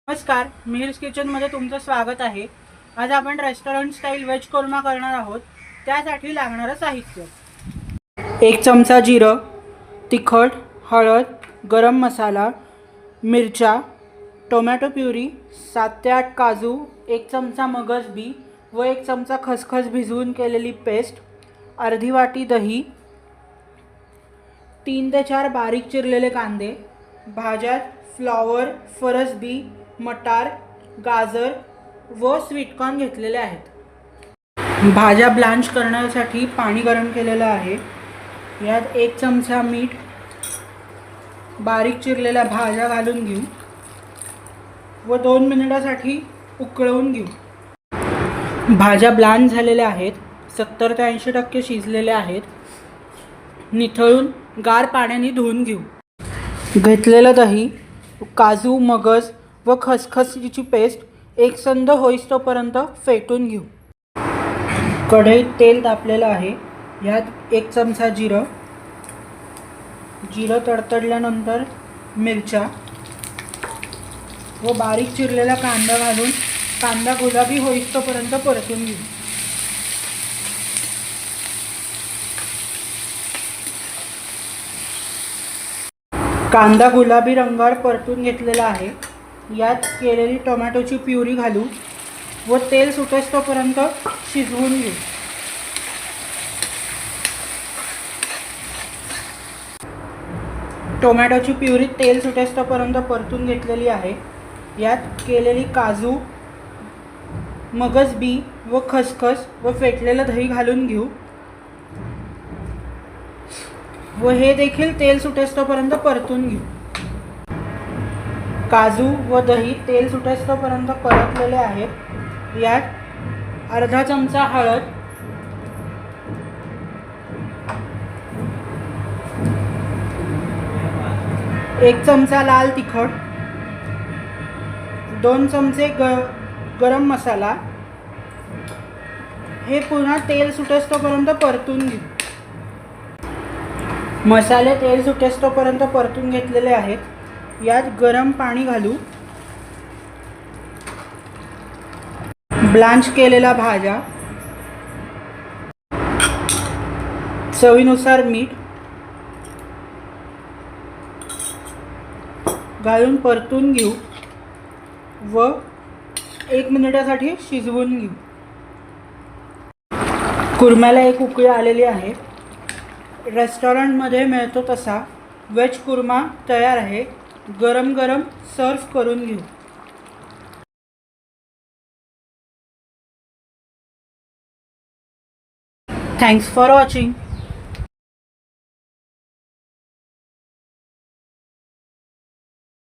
नमस्कार, मिहिर्स किचनमध्ये तुमचं स्वागत आहे। आज आपण रेस्टॉरंट स्टाईल व्हेज कोरमा करणार आहोत। त्यासाठी लागणारं साहित्य: 1 चमचा जिरं, तिखट, हळद, गरम मसाला, मिरच्या, टोमॅटो प्युरी, 7 ते 8 काजू, 1 चमचा मगज बी व 1 चमचा खसखस भिजवून केलेली पेस्ट, अर्धी वाटी दही, 3 ते 4 बारीक चिरलेले कांदे, भाज्यात फ्लॉवर, फरसबी, मटार, गाजर व स्वीटकॉर्न घेतलेले आहेत। भाज्या ब्लांच करण्यासाठी पाणी गरम केलेलं आहे। यात 1 चमचा मीठ, बारीक चिरलेल्या भाज्या घालून घेऊ व 2 मिनिटांसाठी उकळवून घेऊ। भाज्या ब्लांच झालेल्या आहेत, 70 ते 80% शिजलेल्या आहेत। निथळून गार पाण्याने धुवून घेऊ। घेतलेलं दही, काजू, मगज व खसखसीची पेस्ट एकसंध होईस्तोपर्यंत फेटून घेऊ। कढईत तेल तापलेलं आहे। यात 1 चमचा जिरं तडतडल्यानंतर मिरच्या व बारीक चिरलेला कांदा घालून कांदा गुलाबी होईस्तोपर्यंत परतून घेऊ। कांदा गुलाबी रंगावर परतून घेतलेला आहे। यात केलेली टोमॅटोची प्युरी घालू व तेल सुटेस्तोपर्यंत शिजवून घेऊ। टोमॅटोची प्युरी तेल सुटेस्तोपर्यंत परतून घेतलेली आहे। यात केलेली काजू, मगज बी व खसखस व फेटलेलं दही घालून घेऊ व हे देखील तेल सुटेस्तोपर्यंत परतून घेऊ। काजू व दही तेल सुटेस्तोपर्यंत परतलेले आहेत। यात अर्धा चमचा हळद, 1 चमचा लाल तिखट, 2 चमचे गरम मसाला हे पुन्हा तेल सुटेस्तोपर्यंत परतून घेऊ। मसाले तेल सुटेस्तोपर्यंत परतून घेतलेले आहेत। यात गरम पाणी घालू, ब्लांच केलेल्या भाज्या, चवीनुसार मीठ घालून परतून घेऊ व 1 मिनिटासाठी शिजवून घेऊ। कुर्म्याला एक उकळी आलेली आहे। रेस्टॉरंटमध्ये मिळतो तसा व्हेज कुर्मा तयार आहे। गरम गरम सर्व करून घेऊ। Thanks for watching.